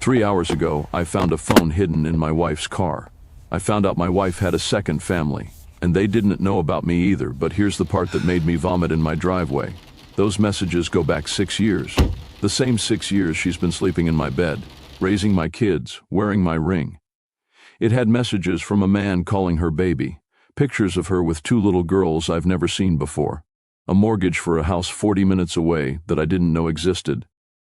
3 hours ago, I found a phone hidden in my wife's car. I found out my wife had a second family, and they didn't know about me either, but here's the part that made me vomit in my driveway. Those messages go back 6 years. The same 6 years she's been sleeping in my bed, raising my kids, wearing my ring. It had messages from a man calling her baby, pictures of her with 2 little girls I've never seen before, a mortgage for a house 40 minutes away that I didn't know existed.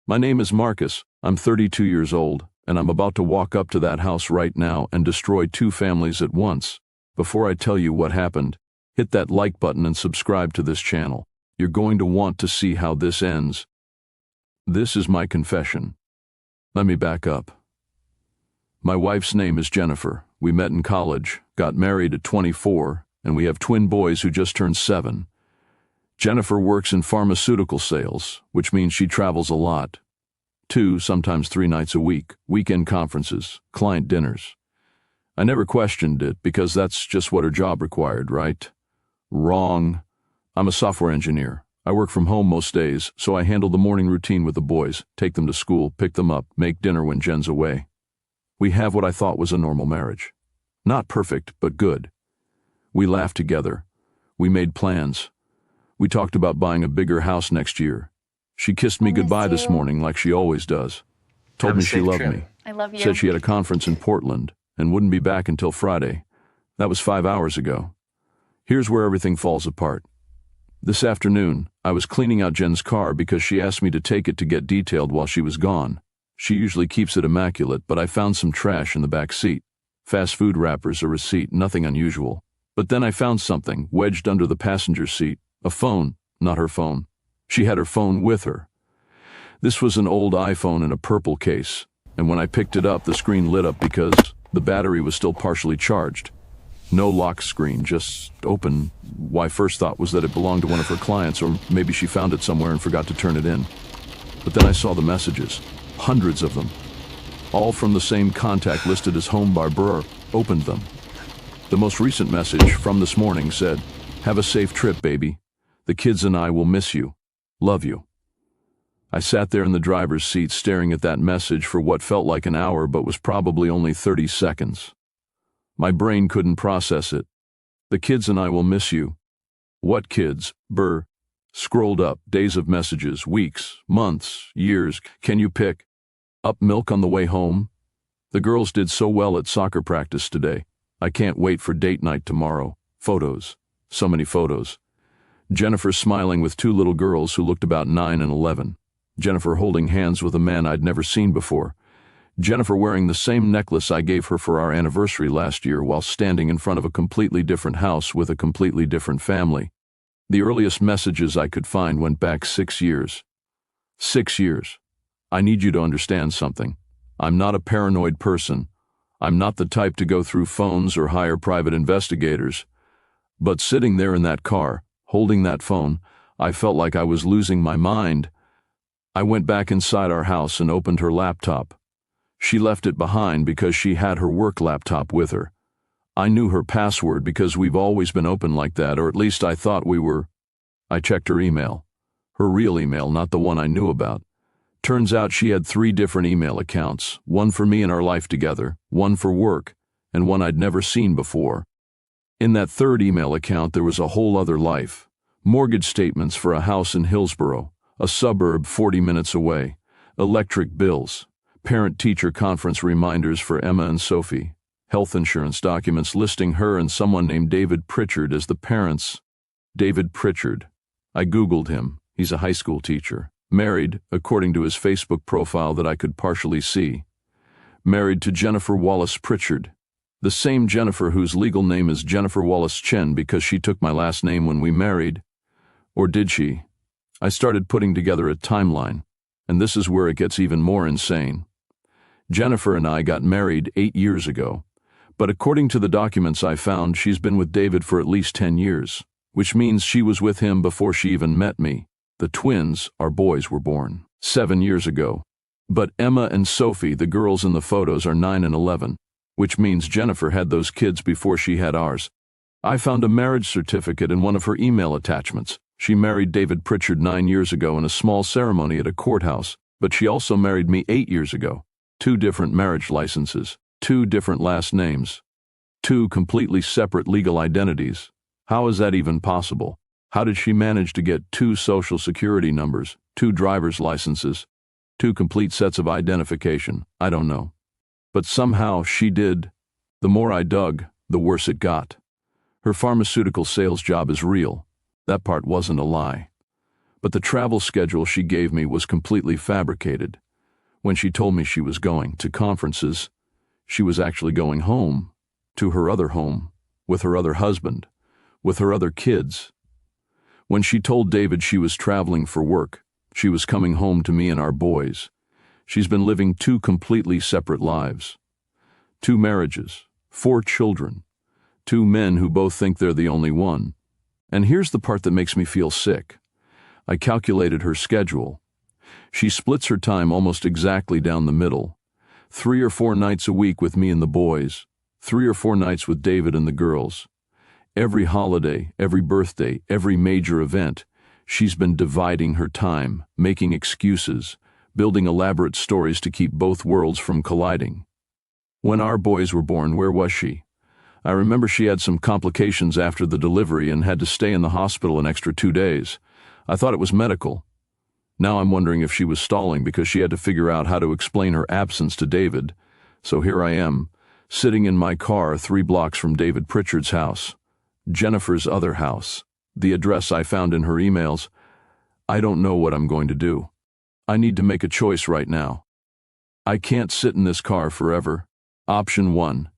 My name is Marcus, I'm 32 years old, and I'm about to walk up to that house right now and destroy 2 families at once. Before I tell you what happened, hit that like button and subscribe to this channel. You're going to want to see how this ends. This is my confession. Let me back up. My wife's name is Jennifer. We met in college, got married at 24, and we have twin boys who just turned 7. Jennifer works in pharmaceutical sales, which means she travels a lot. 2, sometimes 3 nights a week, weekend conferences, client dinners. I never questioned it because that's just what her job required, right? Wrong. I'm a software engineer. I work from home most days, so I handle the morning routine with the boys, take them to school, pick them up, make dinner when Jen's away. We have what I thought was a normal marriage. Not perfect, but good. We laughed together. We made plans. We talked about buying a bigger house next year. She kissed me goodbye this morning like she always does. Told me she loved me. I love you. Said she had a conference in Portland and wouldn't be back until Friday. That was 5 hours ago. Here's where everything falls apart. This afternoon, I was cleaning out Jen's car because she asked me to take it to get detailed while she was gone. She usually keeps it immaculate, but I found some trash in the back seat. Fast food wrappers, a receipt, nothing unusual. But then I found something wedged under the passenger seat. A phone, not her phone. She had her phone with her. This was an old iPhone in a purple case, and when I picked it up, the screen lit up because the battery was still partially charged. No lock screen, just open. My first thought was that it belonged to one of her clients, or maybe she found it somewhere and forgot to turn it in. But then I saw the messages, hundreds of them, all from the same contact listed as Home Barber. Opened them. The most recent message from this morning said, "Have a safe trip, baby. The kids and I will miss you. Love you." I sat there in the driver's seat staring at that message for what felt like an hour but was probably only 30 seconds. My brain couldn't process it. The kids and I will miss you. What kids? Burr. Scrolled up, days of messages, weeks, months, years. Can you pick? Up milk on the way home? The girls did so well at soccer practice today. I can't wait for date night tomorrow. Photos. So many photos. Jennifer smiling with 2 little girls who looked about 9 and 11. Jennifer holding hands with a man I'd never seen before. Jennifer wearing the same necklace I gave her for our anniversary last year while standing in front of a completely different house with a completely different family. The earliest messages I could find went back 6 years. 6 years. I need you to understand something. I'm not a paranoid person. I'm not the type to go through phones or hire private investigators. But sitting there in that car, holding that phone, I felt like I was losing my mind. I went back inside our house and opened her laptop. She left it behind because she had her work laptop with her. I knew her password because we've always been open like that, or at least I thought we were. I checked her email. Her real email, not the one I knew about. Turns out she had 3 different email accounts, one for me and our life together, one for work, and one I'd never seen before. In that 3rd email account there was a whole other life. Mortgage statements for a house in Hillsborough, a suburb 40 minutes away, electric bills, parent-teacher conference reminders for Emma and Sophie, health insurance documents listing her and someone named David Pritchard as the parents. David Pritchard. I Googled him. He's a high school teacher. Married, according to his Facebook profile that I could partially see. Married to Jennifer Wallace Pritchard. The same Jennifer whose legal name is Jennifer Wallace Chen because she took my last name when we married. Or did she? I started putting together a timeline, and this is where it gets even more insane. Jennifer and I got married 8 years ago, but according to the documents I found, she's been with David for at least 10 years, which means she was with him before she even met me. The twins, our boys, were born 7 years ago. But Emma and Sophie, the girls in the photos, are 9 and 11, which means Jennifer had those kids before she had ours. I found a marriage certificate in one of her email attachments. She married David Pritchard 9 years ago in a small ceremony at a courthouse, but she also married me 8 years ago. 2 different marriage licenses, 2 different last names, 2 completely separate legal identities. How is that even possible? How did she manage to get 2 social security numbers, 2 driver's licenses, 2 complete sets of identification? I don't know. But somehow she did. The more I dug, the worse it got. Her pharmaceutical sales job is real. That part wasn't a lie. But the travel schedule she gave me was completely fabricated. When she told me she was going to conferences, she was actually going home, to her other home, with her other husband, with her other kids. When she told David she was traveling for work, she was coming home to me and our boys. She's been living 2 completely separate lives. 2 marriages, 4 children, 2 men who both think they're the only one. And here's the part that makes me feel sick. I calculated her schedule. She splits her time almost exactly down the middle. 3 or 4 nights a week with me and the boys. 3 or 4 nights with David and the girls. Every holiday, every birthday, every major event, she's been dividing her time, making excuses, building elaborate stories to keep both worlds from colliding. When our boys were born, where was she? I remember she had some complications after the delivery and had to stay in the hospital an extra 2 days. I thought it was medical. Now I'm wondering if she was stalling because she had to figure out how to explain her absence to David. So here I am, sitting in my car 3 blocks from David Pritchard's house, Jennifer's other house, the address I found in her emails. I don't know what I'm going to do. I need to make a choice right now. I can't sit in this car forever. Option 1.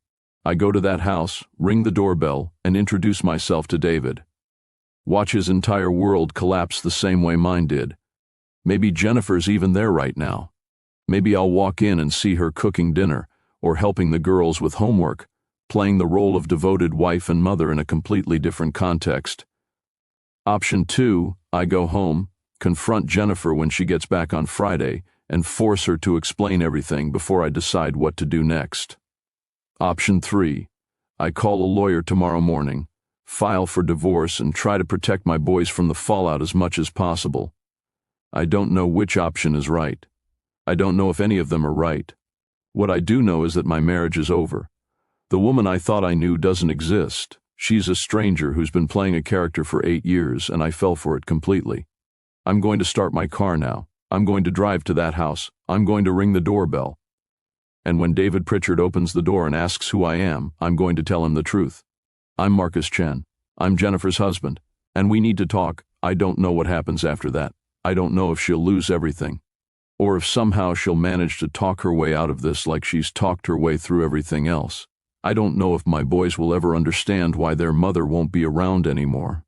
I go to that house, ring the doorbell, and introduce myself to David. Watch his entire world collapse the same way mine did. Maybe Jennifer's even there right now. Maybe I'll walk in and see her cooking dinner, or helping the girls with homework, playing the role of devoted wife and mother in a completely different context. Option 2, I go home, confront Jennifer when she gets back on Friday, and force her to explain everything before I decide what to do next. Option 3, I call a lawyer tomorrow morning, file for divorce, and try to protect my boys from the fallout as much as possible. I don't know which option is right. I don't know if any of them are right. What I do know is that my marriage is over. The woman I thought I knew doesn't exist. She's a stranger who's been playing a character for 8 years, and I fell for it completely. I'm going to start my car now. I'm going to drive to that house. I'm going to ring the doorbell. And when David Pritchard opens the door and asks who I am, I'm going to tell him the truth. I'm Marcus Chen. I'm Jennifer's husband, and we need to talk. I don't know what happens after that. I don't know if she'll lose everything, or if somehow she'll manage to talk her way out of this like she's talked her way through everything else. I don't know if my boys will ever understand why their mother won't be around anymore,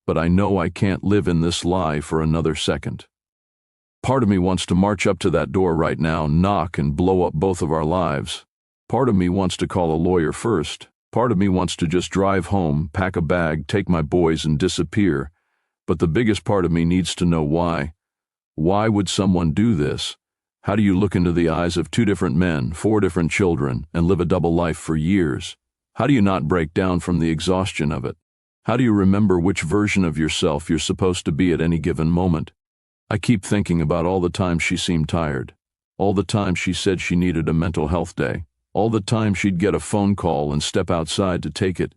but I know I can't live in this lie for another second. Part of me wants to march up to that door right now, knock, and blow up both of our lives. Part of me wants to call a lawyer first. Part of me wants to just drive home, pack a bag, take my boys, and disappear. But the biggest part of me needs to know why. Why would someone do this? How do you look into the eyes of 2 different men, 4 different children, and live a double life for years? How do you not break down from the exhaustion of it? How do you remember which version of yourself you're supposed to be at any given moment? I keep thinking about all the times she seemed tired, all the times she said she needed a mental health day, all the time she'd get a phone call and step outside to take it.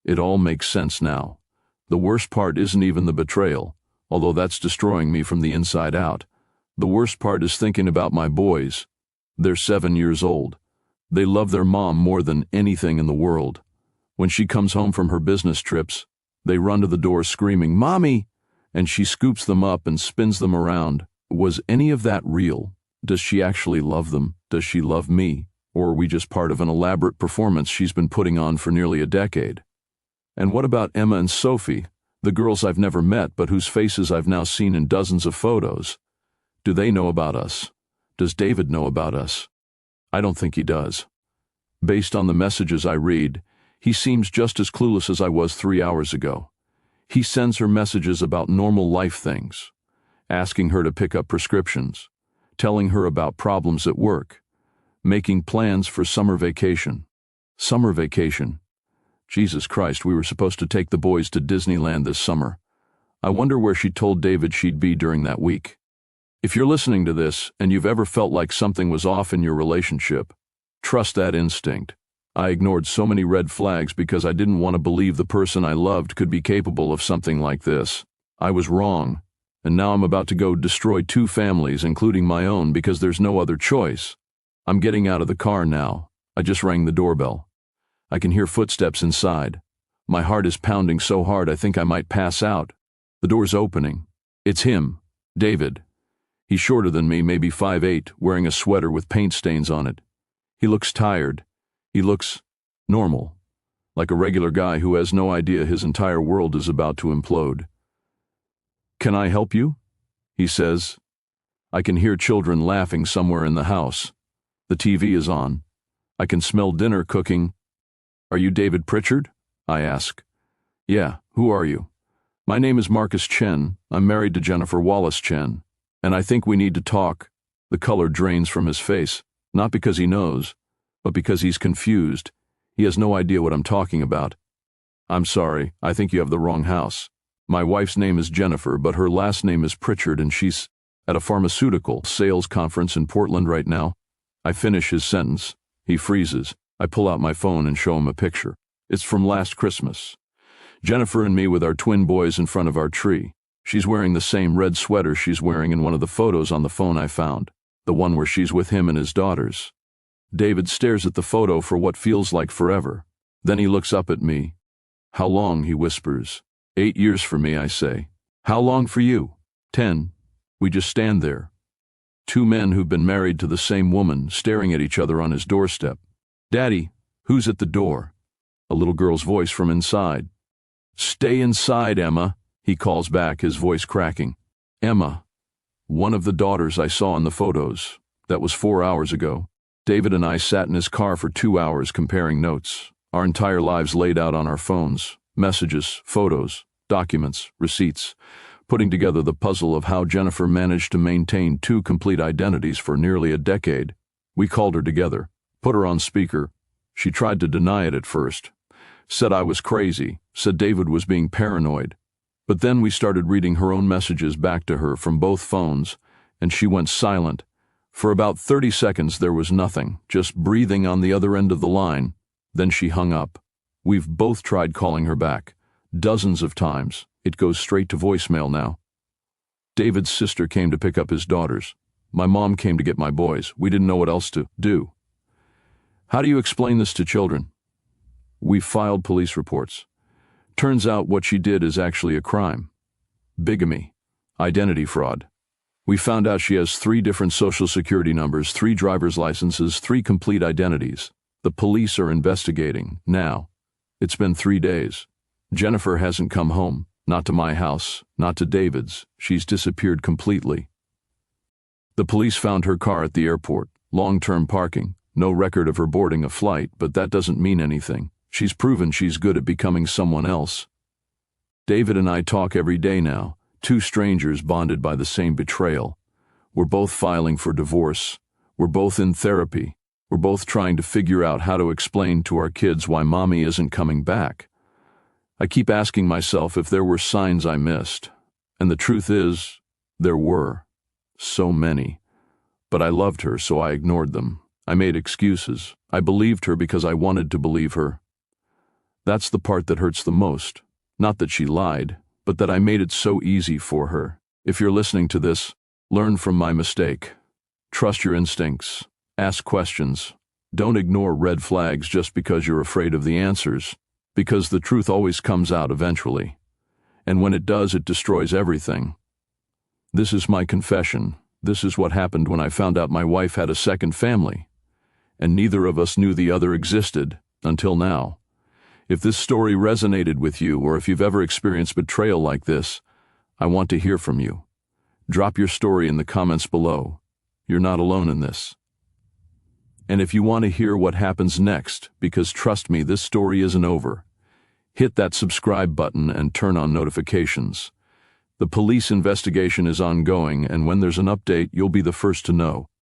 It all makes sense now. The worst part isn't even the betrayal, although that's destroying me from the inside out. The worst part is thinking about my boys. They're 7 years old. They love their mom more than anything in the world. When she comes home from her business trips, they run to the door screaming, "Mommy!" and she scoops them up and spins them around. Was any of that real? Does she actually love them? Does she love me? Or are we just part of an elaborate performance she's been putting on for nearly a decade? And what about Emma and Sophie, the girls I've never met but whose faces I've now seen in dozens of photos? Do they know about us? Does David know about us? I don't think he does. Based on the messages I read, he seems just as clueless as I was 3 hours ago. He sends her messages about normal life things, asking her to pick up prescriptions, telling her about problems at work, making plans for summer vacation. Summer vacation. Jesus Christ, we were supposed to take the boys to Disneyland this summer. I wonder where she told David she'd be during that week. If you're listening to this and you've ever felt like something was off in your relationship, trust that instinct. I ignored so many red flags because I didn't want to believe the person I loved could be capable of something like this. I was wrong, and now I'm about to go destroy 2 families, including my own, because there's no other choice. I'm getting out of the car now. I just rang the doorbell. I can hear footsteps inside. My heart is pounding so hard I think I might pass out. The door's opening. It's him, David. He's shorter than me, maybe 5'8", wearing a sweater with paint stains on it. He looks tired. He looks normal, like a regular guy who has no idea his entire world is about to implode. "Can I help you?" he says. I can hear children laughing somewhere in the house. The TV is on. I can smell dinner cooking. "Are you David Pritchard?" I ask. "Yeah, who are you?" "My name is Marcus Chen. I'm married to Jennifer Wallace Chen, and I think we need to talk." The color drains from his face, not because he knows, but because he's confused. He has no idea what I'm talking about. "I'm sorry, I think you have the wrong house. My wife's name is Jennifer, but her last name is Pritchard, and she's at a pharmaceutical sales conference in Portland right now." I finish his sentence. He freezes. I pull out my phone and show him a picture. It's from last Christmas. Jennifer and me with our twin boys in front of our tree. She's wearing the same red sweater she's wearing in one of the photos on the phone I found, the one where she's with him and his daughters. David stares at the photo for what feels like forever. Then he looks up at me. "How long?" he whispers. 8 years for me," I say. "How long for you?" 10. We just stand there. 2 men who've been married to the same woman, staring at each other on his doorstep. "Daddy, who's at the door?" A little girl's voice from inside. "Stay inside, Emma," he calls back, his voice cracking. Emma, one of the daughters I saw in the photos. That was 4 hours ago. David and I sat in his car for 2 hours comparing notes, our entire lives laid out on our phones, messages, photos, documents, receipts, putting together the puzzle of how Jennifer managed to maintain 2 complete identities for nearly a decade. We called her together, put her on speaker. She tried to deny it at first, said I was crazy, said David was being paranoid. But then we started reading her own messages back to her from both phones, and she went silent. For about 30 seconds there was nothing, just breathing on the other end of the line. Then she hung up. We've both tried calling her back, dozens of times. It goes straight to voicemail now. David's sister came to pick up his daughters. My mom came to get my boys. We didn't know what else to do. How do you explain this to children? We filed police reports. Turns out what she did is actually a crime. Bigamy. Identity fraud. We found out she has 3 different social security numbers, 3 driver's licenses, 3 complete identities. The police are investigating now. It's been 3 days. Jennifer hasn't come home, not to my house, not to David's. She's disappeared completely. The police found her car at the airport, long-term parking, no record of her boarding a flight, but that doesn't mean anything. She's proven she's good at becoming someone else. David and I talk every day now, 2 strangers bonded by the same betrayal. We're both filing for divorce. We're both in therapy. We're both trying to figure out how to explain to our kids why mommy isn't coming back. I keep asking myself if there were signs I missed, and the truth is, there were. So many. But I loved her, so I ignored them. I made excuses. I believed her because I wanted to believe her. That's the part that hurts the most. Not that she lied, but that I made it so easy for her. If you're listening to this, learn from my mistake. Trust your instincts. Ask questions. Don't ignore red flags just because you're afraid of the answers, because the truth always comes out eventually. And when it does, it destroys everything. This is my confession. This is what happened when I found out my wife had a second family, and neither of us knew the other existed until now. If this story resonated with you, or if you've ever experienced betrayal like this, I want to hear from you. Drop your story in the comments below. You're not alone in this. And if you want to hear what happens next, because trust me, this story isn't over, hit that subscribe button and turn on notifications. The police investigation is ongoing, and when there's an update, you'll be the first to know.